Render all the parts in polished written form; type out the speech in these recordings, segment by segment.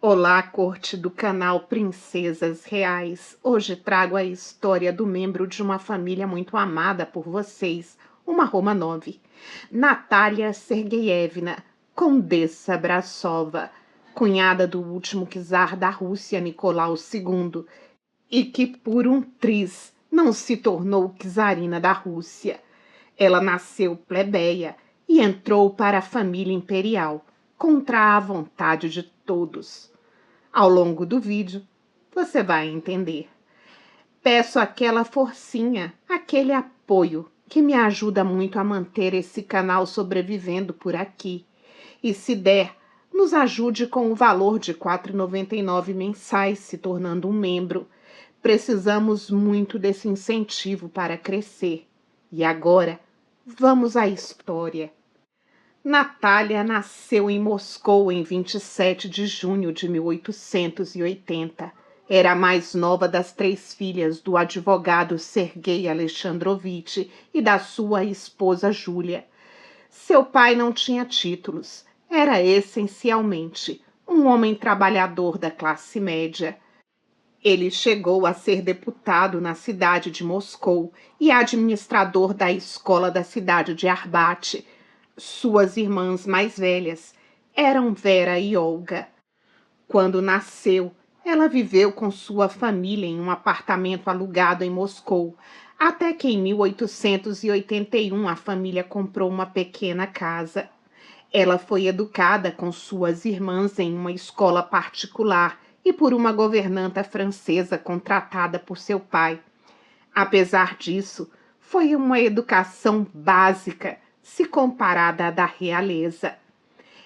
Olá, corte do canal Princesas Reais. Hoje trago a história do membro de uma família muito amada por vocês, uma Romanov, Natália Sergeyevna, Condessa Brassova, cunhada do último czar da Rússia, Nicolau II, e que por um triz não se tornou czarina da Rússia. Ela nasceu plebeia e entrou para a família imperial, contra a vontade de todos. Ao longo do vídeo, você vai entender. Peço aquela forcinha, aquele apoio que me ajuda muito a manter esse canal sobrevivendo por aqui. E se der, nos ajude com o valor de R$ 4,99 mensais, se tornando um membro. Precisamos muito desse incentivo para crescer. E agora, vamos à história. Natália nasceu em Moscou em 27 de junho de 1880. Era a mais nova das 3 filhas do advogado Sergei Alexandrovitch e da sua esposa Júlia. Seu pai não tinha títulos. Era essencialmente um homem trabalhador da classe média. Ele chegou a ser deputado na cidade de Moscou e administrador da escola da cidade de Arbat. Suas irmãs mais velhas eram Vera e Olga. Quando nasceu, ela viveu com sua família em um apartamento alugado em Moscou, até que em 1881 a família comprou uma pequena casa. Ela foi educada com suas irmãs em uma escola particular e por uma governanta francesa contratada por seu pai. Apesar disso, foi uma educação básica, se comparada à da realeza.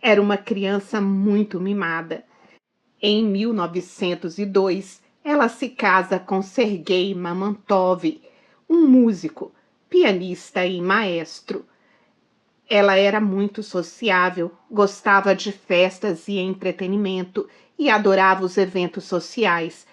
Era uma criança muito mimada. Em 1902, ela se casa com Sergei Mamantov, um músico, pianista e maestro. Ela era muito sociável, gostava de festas e entretenimento e adorava os eventos sociais.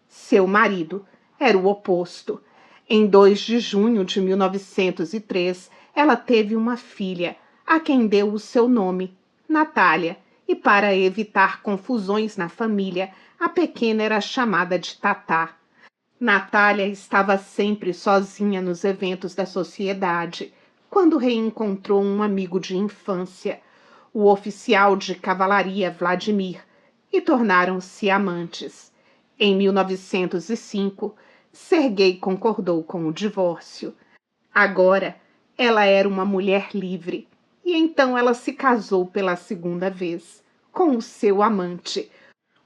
Seu marido era o oposto. Em 2 de junho de 1903, ela teve uma filha, a quem deu o seu nome, Natália, e para evitar confusões na família, a pequena era chamada de Tatá. Natália estava sempre sozinha nos eventos da sociedade, quando reencontrou um amigo de infância, o oficial de cavalaria Vladimir, e tornaram-se amantes. Em 1905, Sergei concordou com o divórcio. Agora, ela era uma mulher livre, e então ela se casou pela segunda vez, com o seu amante,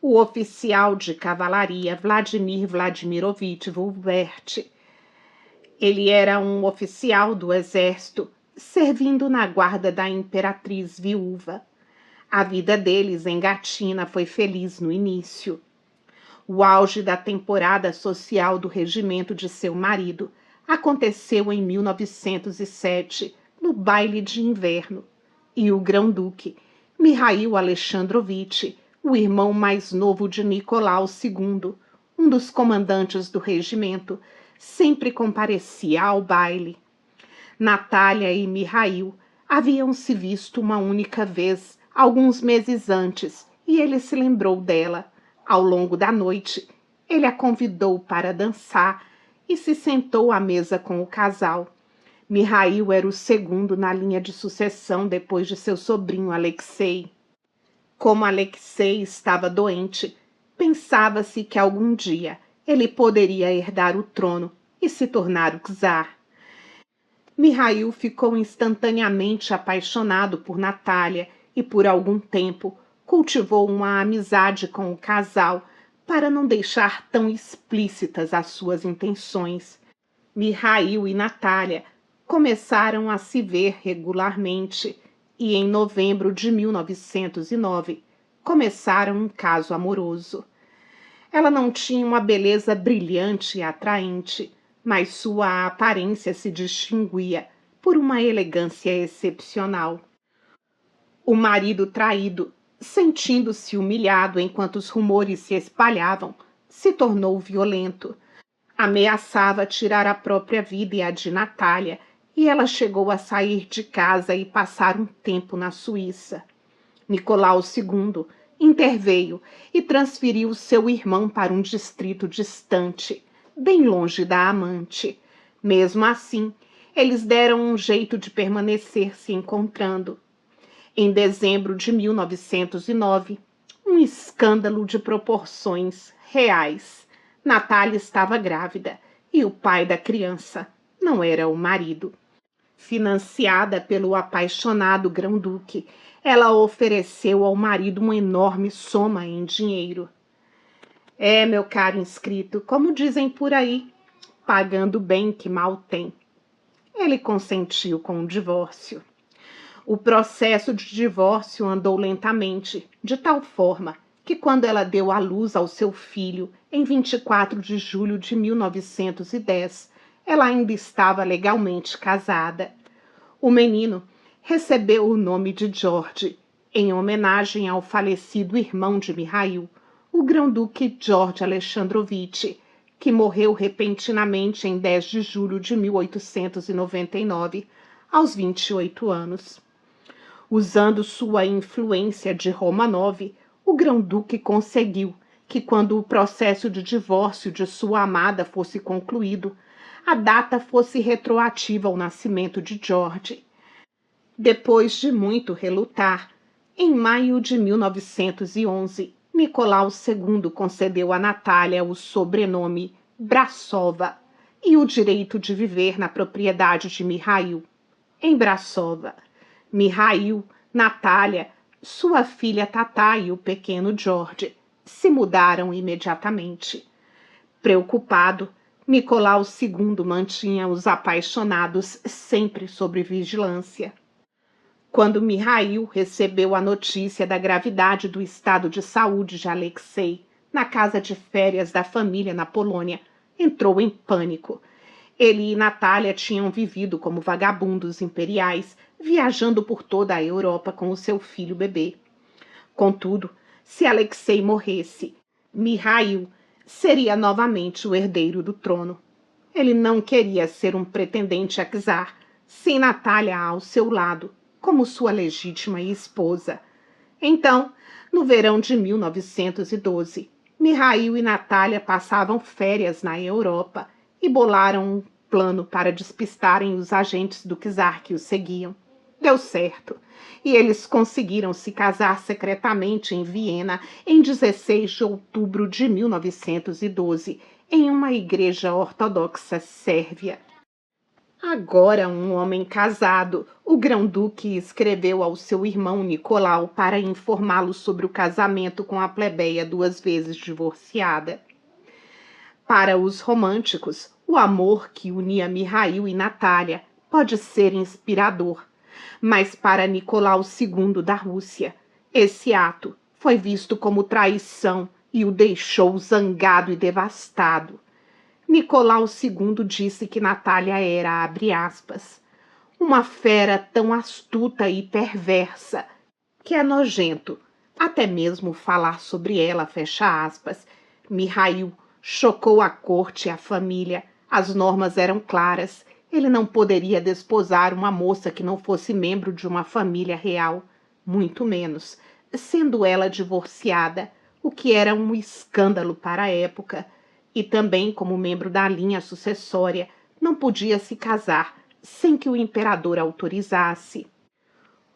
o oficial de cavalaria Vladimir Vladimirovich Vulbert. Ele era um oficial do exército, servindo na guarda da imperatriz viúva. A vida deles em Gatina foi feliz no início. O auge da temporada social do regimento de seu marido aconteceu em 1907, no baile de inverno, e o grão-duque, Mihail Alexandrovitch, o irmão mais novo de Nicolau II, um dos comandantes do regimento, sempre comparecia ao baile. Natália e Mihail haviam se visto uma única vez, alguns meses antes, e ele se lembrou dela. Ao longo da noite, ele a convidou para dançar e se sentou à mesa com o casal. Mihail era o segundo na linha de sucessão depois de seu sobrinho Alexei. Como Alexei estava doente, pensava-se que algum dia ele poderia herdar o trono e se tornar o czar. Mihail ficou instantaneamente apaixonado por Natália e por algum tempo cultivou uma amizade com o casal para não deixar tão explícitas as suas intenções. Mihail e Natália começaram a se ver regularmente e, em novembro de 1909, começaram um caso amoroso. Ela não tinha uma beleza brilhante e atraente, mas sua aparência se distinguia por uma elegância excepcional. O marido traído, sentindo-se humilhado enquanto os rumores se espalhavam, se tornou violento. Ameaçava tirar a própria vida e a de Natália, e ela chegou a sair de casa e passar um tempo na Suíça. Nicolau II interveio e transferiu seu irmão para um distrito distante, bem longe da amante. Mesmo assim, eles deram um jeito de permanecer se encontrando. Em dezembro de 1909, um escândalo de proporções reais. Natália estava grávida e o pai da criança não era o marido. Financiada pelo apaixonado grão-duque, ela ofereceu ao marido uma enorme soma em dinheiro. É, meu caro inscrito, como dizem por aí, pagando bem que mal tem. Ele consentiu com o divórcio. O processo de divórcio andou lentamente, de tal forma que quando ela deu à luz ao seu filho, em 24 de julho de 1910, ela ainda estava legalmente casada. O menino recebeu o nome de George, em homenagem ao falecido irmão de Mihail, o grão-duque George Alexandrovitch, que morreu repentinamente em 10 de julho de 1899, aos 28 anos. Usando sua influência de Romanov, o grão-duque conseguiu que, quando o processo de divórcio de sua amada fosse concluído, a data fosse retroativa ao nascimento de George. Depois de muito relutar, em maio de 1911, Nicolau II concedeu a Natália o sobrenome Brassova e o direito de viver na propriedade de Mihail, em Brassova. Mihail, Natália, sua filha Tatá e o pequeno George se mudaram imediatamente. Preocupado, Nicolau II mantinha os apaixonados sempre sob vigilância. Quando Mihail recebeu a notícia da gravidade do estado de saúde de Alexei, na casa de férias da família na Polônia, entrou em pânico. Ele e Natália tinham vivido como vagabundos imperiais, viajando por toda a Europa com o seu filho bebê. Contudo, se Alexei morresse, Mihail seria novamente o herdeiro do trono. Ele não queria ser um pretendente a czar, sem Natália ao seu lado, como sua legítima esposa. Então, no verão de 1912, Mihail e Natália passavam férias na Europa e bolaram um plano para despistarem os agentes do czar que os seguiam. Deu certo, e eles conseguiram se casar secretamente em Viena em 16 de outubro de 1912, em uma igreja ortodoxa sérvia. Agora um homem casado, o grão-duque escreveu ao seu irmão Nicolau para informá-lo sobre o casamento com a plebeia 2 vezes divorciada. Para os românticos, o amor que unia Mihail e Natália pode ser inspirador, mas para Nicolau II da Rússia, esse ato foi visto como traição e o deixou zangado e devastado. Nicolau II disse que Natália era, abre aspas, uma fera tão astuta e perversa que é nojento até mesmo falar sobre ela, fecha aspas. Mihail chocou a corte e a família. As normas eram claras. Ele não poderia desposar uma moça que não fosse membro de uma família real, muito menos, sendo ela divorciada, o que era um escândalo para a época. E também, como membro da linha sucessória, não podia se casar sem que o imperador autorizasse.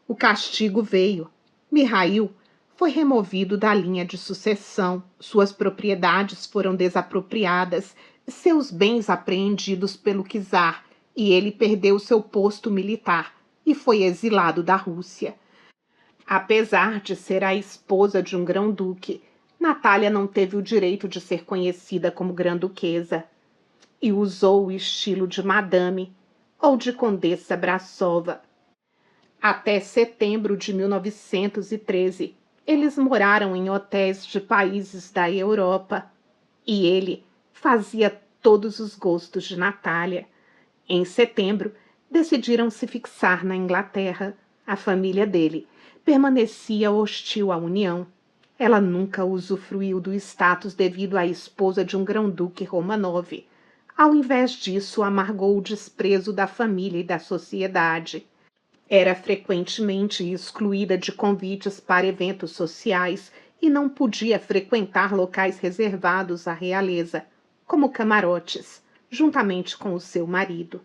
O castigo veio. Mihail foi removido da linha de sucessão, suas propriedades foram desapropriadas, seus bens apreendidos pelo czar, e ele perdeu seu posto militar e foi exilado da Rússia. Apesar de ser a esposa de um grão-duque, Natália não teve o direito de ser conhecida como grã-duquesa e usou o estilo de madame ou de condessa Brassova. Até setembro de 1913, eles moraram em hotéis de países da Europa e ele fazia todos os gostos de Natália. Em setembro, decidiram se fixar na Inglaterra. A família dele permanecia hostil à união. Ela nunca usufruiu do status devido à esposa de um grão-duque Romanov. Ao invés disso, amargou o desprezo da família e da sociedade. Era frequentemente excluída de convites para eventos sociais e não podia frequentar locais reservados à realeza, como camarotes, juntamente com o seu marido.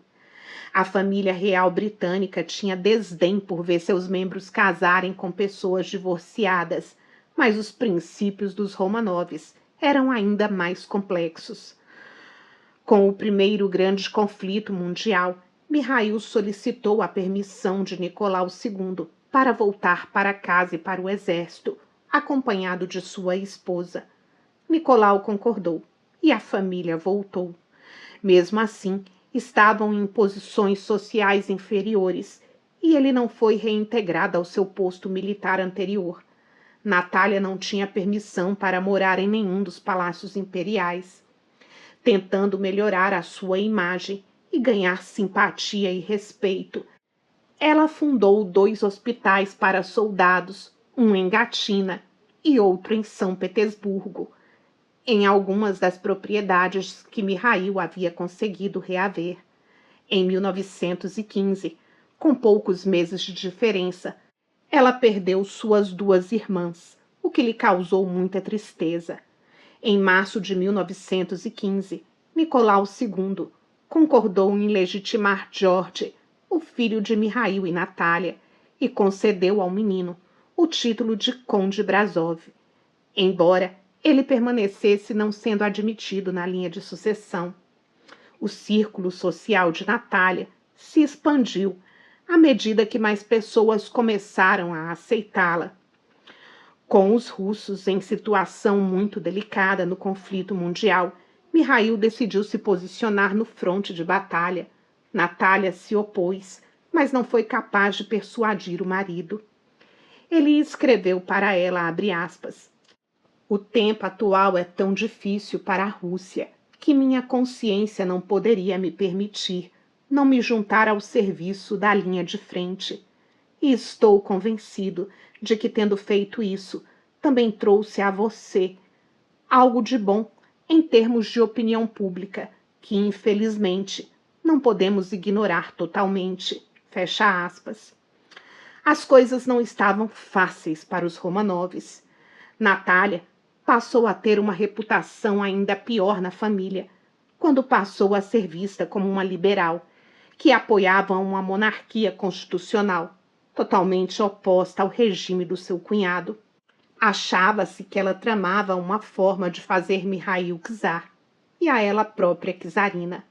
A família real britânica tinha desdém por ver seus membros casarem com pessoas divorciadas, mas os princípios dos Romanoves eram ainda mais complexos. Com o primeiro grande conflito mundial, Mihail solicitou a permissão de Nicolau II para voltar para casa e para o exército, acompanhado de sua esposa. Nicolau concordou e a família voltou. Mesmo assim, estavam em posições sociais inferiores e ele não foi reintegrado ao seu posto militar anterior. Natália não tinha permissão para morar em nenhum dos palácios imperiais. Tentando melhorar a sua imagem e ganhar simpatia e respeito, ela fundou 2 hospitais para soldados, um em Gatina e outro em São Petersburgo, em algumas das propriedades que Mihail havia conseguido reaver. Em 1915, com poucos meses de diferença, ela perdeu suas 2 irmãs, o que lhe causou muita tristeza. Em março de 1915, Nicolau II concordou em legitimar George, o filho de Mihail e Natália, e concedeu ao menino o título de Conde Brasov, embora ele permanecesse não sendo admitido na linha de sucessão. O círculo social de Natália se expandiu à medida que mais pessoas começaram a aceitá-la. Com os russos em situação muito delicada no conflito mundial, Mihail decidiu se posicionar no fronte de batalha. Natália se opôs, mas não foi capaz de persuadir o marido. Ele escreveu para ela, abre aspas, "O tempo atual é tão difícil para a Rússia que minha consciência não poderia me permitir não me juntar ao serviço da linha de frente. E estou convencido de que, tendo feito isso, também trouxe a você algo de bom em termos de opinião pública, que, infelizmente, não podemos ignorar totalmente." Fecha aspas. As coisas não estavam fáceis para os Romanoves. Natália passou a ter uma reputação ainda pior na família, quando passou a ser vista como uma liberal, que apoiava uma monarquia constitucional, totalmente oposta ao regime do seu cunhado. Achava-se que ela tramava uma forma de fazer Mihail czar, e a ela própria czarina.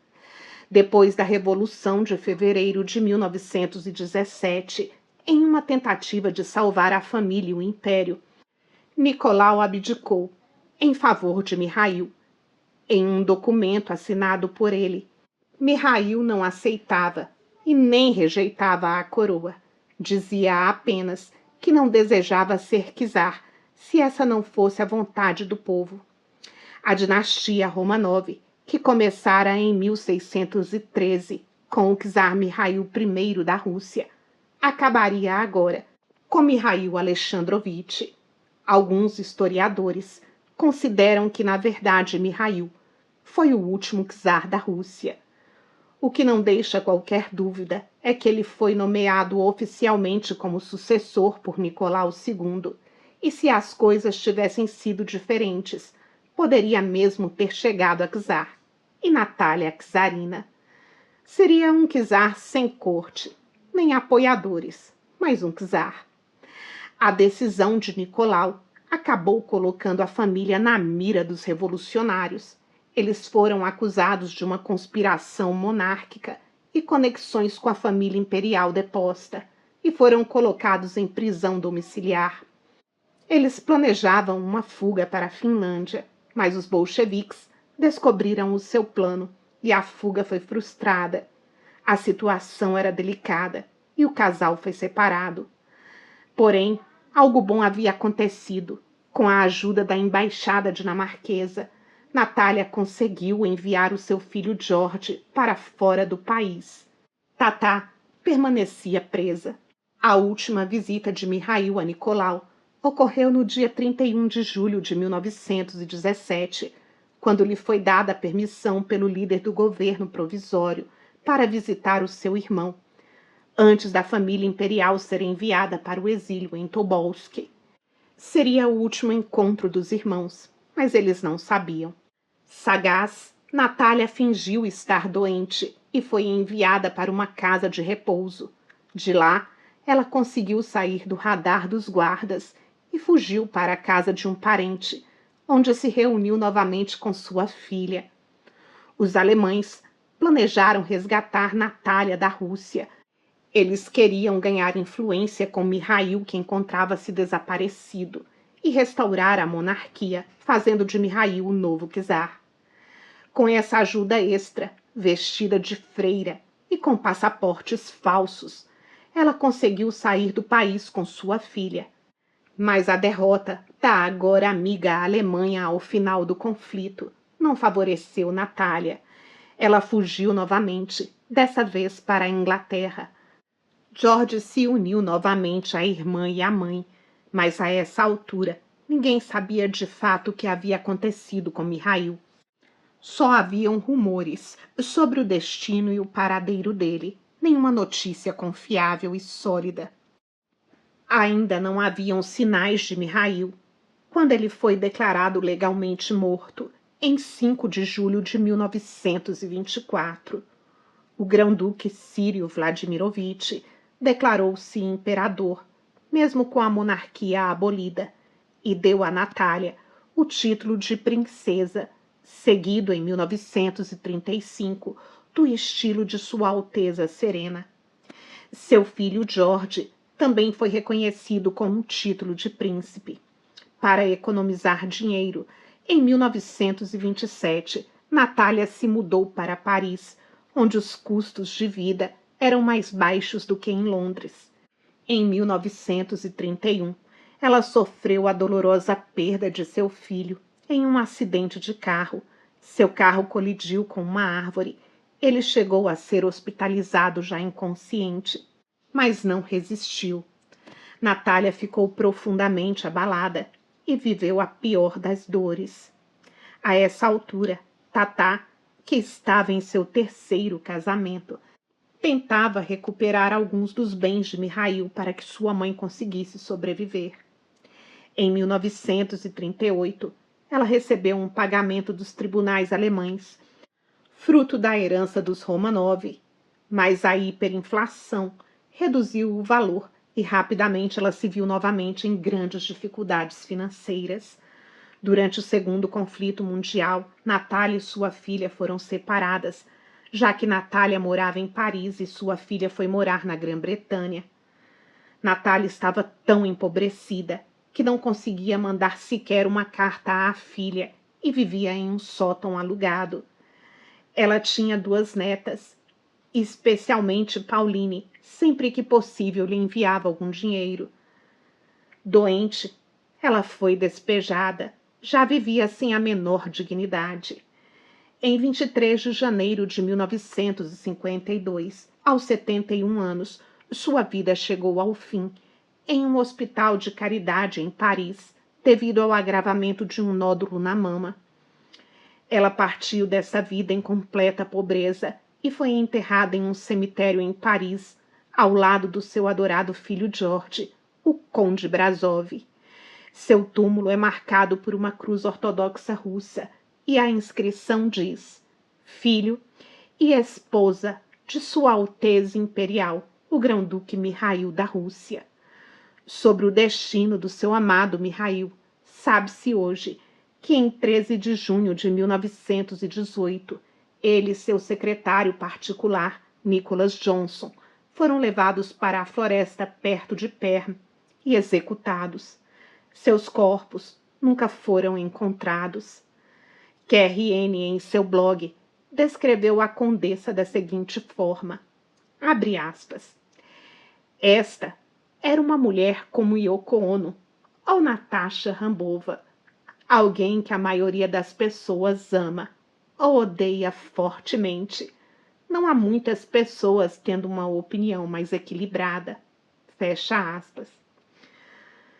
Depois da Revolução de Fevereiro de 1917, em uma tentativa de salvar a família e o império, Nicolau abdicou em favor de Mihail. Em um documento assinado por ele, Mihail não aceitava e nem rejeitava a coroa. Dizia apenas que não desejava ser czar se essa não fosse a vontade do povo. A dinastia Romanov, que começara em 1613 com o czar Mihail I da Rússia, acabaria agora com Mihail Alexandrovich. Alguns historiadores consideram que, na verdade, Mihail foi o último czar da Rússia. O que não deixa qualquer dúvida é que ele foi nomeado oficialmente como sucessor por Nicolau II, e se as coisas tivessem sido diferentes, poderia mesmo ter chegado a czar, e Natália a czarina. Seria um czar sem corte, nem apoiadores, mas um czar. A decisão de Nicolau acabou colocando a família na mira dos revolucionários. Eles foram acusados de uma conspiração monárquica e conexões com a família imperial deposta, e foram colocados em prisão domiciliar. Eles planejavam uma fuga para a Finlândia, mas os bolcheviques descobriram o seu plano e a fuga foi frustrada. A situação era delicada e o casal foi separado. Porém, algo bom havia acontecido. Com a ajuda da embaixada dinamarquesa, Natália conseguiu enviar o seu filho George para fora do país. Tatá permanecia presa. A última visita de Mihail a Nicolau ocorreu no dia 31 de julho de 1917, quando lhe foi dada a permissão pelo líder do governo provisório para visitar o seu irmão, antes da família imperial ser enviada para o exílio em Tobolsk. Seria o último encontro dos irmãos, mas eles não sabiam. Sagaz, Natália fingiu estar doente e foi enviada para uma casa de repouso. De lá, ela conseguiu sair do radar dos guardas e fugiu para a casa de um parente, onde se reuniu novamente com sua filha. Os alemães planejaram resgatar Natália da Rússia. Eles queriam ganhar influência com Mihail, que encontrava-se desaparecido, e restaurar a monarquia, fazendo de Mihail o novo czar. Com essa ajuda extra, vestida de freira e com passaportes falsos, ela conseguiu sair do país com sua filha. Mas a derrota da agora amiga Alemanha ao final do conflito não favoreceu Natália. Ela fugiu novamente, dessa vez para a Inglaterra. George se uniu novamente à irmã e à mãe, mas a essa altura ninguém sabia de fato o que havia acontecido com Mihail. Só haviam rumores sobre o destino e o paradeiro dele, nenhuma notícia confiável e sólida. Ainda não haviam sinais de Mihail, quando ele foi declarado legalmente morto, em 5 de julho de 1924. O grão-duque Sírio Vladimirovich declarou-se imperador, mesmo com a monarquia abolida, e deu a Natália o título de princesa, seguido em 1935 do estilo de Sua Alteza Serena. Seu filho George também foi reconhecido com um título de príncipe. Para economizar dinheiro, em 1927, Natália se mudou para Paris, onde os custos de vida eram mais baixos do que em Londres. Em 1931, ela sofreu a dolorosa perda de seu filho em um acidente de carro. Seu carro colidiu com uma árvore. Ele chegou a ser hospitalizado já inconsciente, mas não resistiu. Natália ficou profundamente abalada e viveu a pior das dores. A essa altura, Tatá, que estava em seu 3º casamento, tentava recuperar alguns dos bens de Mihail para que sua mãe conseguisse sobreviver. Em 1938, ela recebeu um pagamento dos tribunais alemães, fruto da herança dos Romanov, mas a hiperinflação reduziu o valor e rapidamente ela se viu novamente em grandes dificuldades financeiras. Durante o Segundo Conflito Mundial, Natália e sua filha foram separadas, já que Natália morava em Paris e sua filha foi morar na Grã-Bretanha. Natália estava tão empobrecida que não conseguia mandar sequer uma carta à filha e vivia em um sótão alugado. Ela tinha 2 netas, especialmente Pauline, sempre que possível lhe enviava algum dinheiro. Doente, ela foi despejada, já vivia sem a menor dignidade. Em 23 de janeiro de 1952, aos 71 anos, sua vida chegou ao fim, em um hospital de caridade em Paris, devido ao agravamento de um nódulo na mama. Ela partiu dessa vida em completa pobreza e foi enterrada em um cemitério em Paris, ao lado do seu adorado filho George, o Conde Brasov. Seu túmulo é marcado por uma cruz ortodoxa russa e a inscrição diz: filho e esposa de Sua Alteza Imperial, o Grão-Duque Mihail da Rússia. Sobre o destino do seu amado Mihail, sabe-se hoje que em 13 de junho de 1918, ele e seu secretário particular, Nicholas Johnson, foram levados para a floresta perto de Perm e executados. Seus corpos nunca foram encontrados. QRN, em seu blog, descreveu a condessa da seguinte forma, abre aspas, esta era uma mulher como Yoko Ono ou Natasha Rambova, alguém que a maioria das pessoas ama ou odeia fortemente. Não há muitas pessoas tendo uma opinião mais equilibrada. Fecha aspas.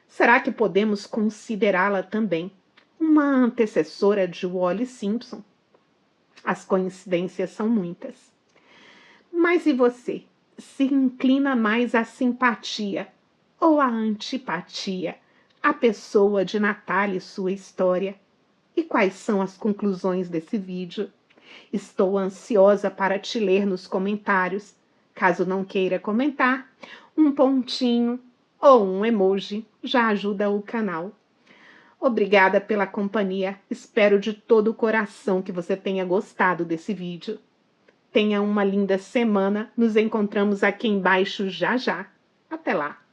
Será que podemos considerá-la também uma antecessora de Wallis Simpson? As coincidências são muitas. Mas e você? Se inclina mais à simpatia ou à antipatia a pessoa de Natália e sua história. E quais são as conclusões desse vídeo? Estou ansiosa para te ler nos comentários. Caso não queira comentar, um pontinho ou um emoji já ajuda o canal. Obrigada pela companhia. Espero de todo o coração que você tenha gostado desse vídeo. Tenha uma linda semana. Nos encontramos aqui embaixo já já. Até lá!